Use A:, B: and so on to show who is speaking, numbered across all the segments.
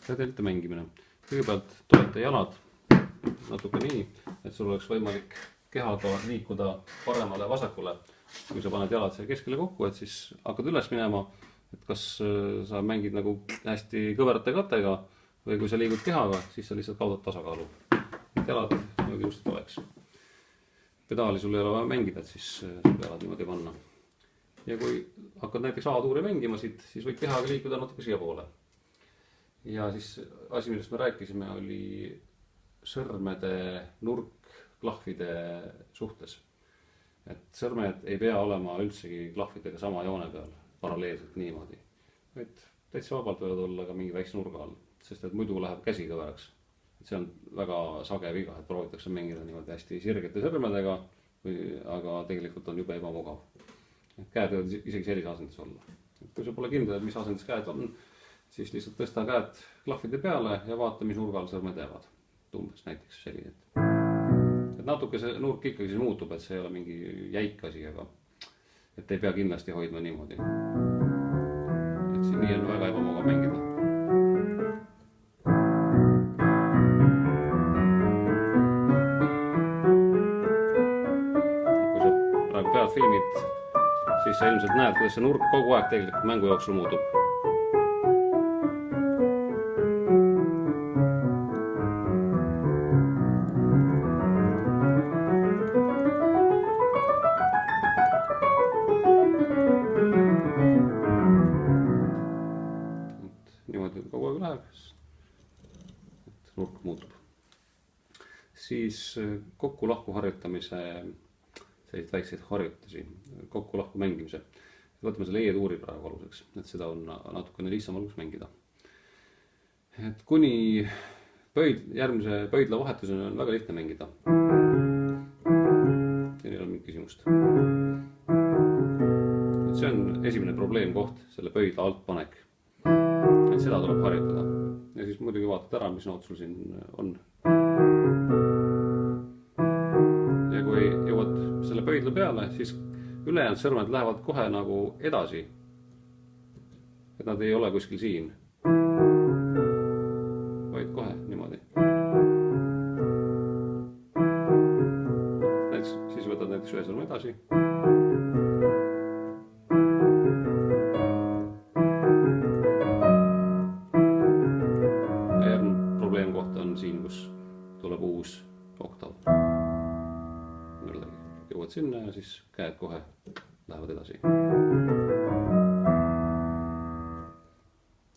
A: redelite mängimine. Kõigepealt toeta jalad natuke nii, et sul oleks võimalik kehaga liikuda paremale vasakule. Kui sa paned jalad seal keskele kokku, et siis hakkad üles minema, et kas sa mängid nagu hästi kõverate kattega või kui sa liigud kehaga, siis sa lihtsalt kaotad tasakaalu. Et jalad niimoodi just oleks. Pedaali sul ei ole vaja mängida, et siis saab jalad niimoodi panna. Ja kui hakkad näiteks A-tuuri mängima siit, siis võid kehaga liikuda natuke siia poole. Ja siis asi, millest me rääkisime, oli sõrmede nurk klahvide suhtes. Et sõrmed ei pea olema üldsegi klahvidega sama joone peal, paralleelselt niimoodi. Et täitsa vabalt võivad olla ka mingi väikse nurga all, sest et muidu läheb käsi kõveraks. Et see on väga sage viga, et proovitakse mängida niimoodi hästi sirgete sõrmedega, aga tegelikult on jube ebamugav. Käed võivad isegi sellise asendis olla. Et kui sa pole kindel, mis asendis käed on, siis lihtsalt tõsta käed klahvide peale ja vaata, mis nurgal sõrmed jäävad. Umbes näiteks selline. Et natuke see nurk ikkagi siis muutub, et see ei ole mingi jäik asi, aga et ei pea kindlasti hoidma niimoodi. Et siin nii on väga ebamugav mängida. Kui sa praegu pead filmid, siis sa ilmselt näed, kuidas see nurk kogu aeg tegelikult mängu jooksul muutub. Niimoodi kogu aeg läheb, et nurk muutub. Siis kokku-lahku harjutamise sellised väikseid harjutusi, kokku-lahku mängimise. Võtame selle E-tuuri praegu aluseks, et seda on natukene lihtsam alguses mängida. Et kuni järgmise pöidla vahetusena on väga lihtne mängida. Siin ei ole mingit küsimust. Et see on esimene probleemkoht, selle pöidla altpanek. Et seda tuleb harjutada. Ja siis muidugi vaatad ära, mis nood sul siin on. Ja kui jõuad selle pöidla peale, siis ülejäänud sõrmed lähevad kohe nagu edasi. Et nad ei ole kuskil siin. Vaid kohe niimoodi. Siis võtad näiteks ühe sõrme edasi. Probleemkoht on siin, kus tuleb uus oktav. Jõuad sinna ja siis käed kohe lähevad edasi.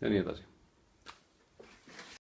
A: Ja nii edasi.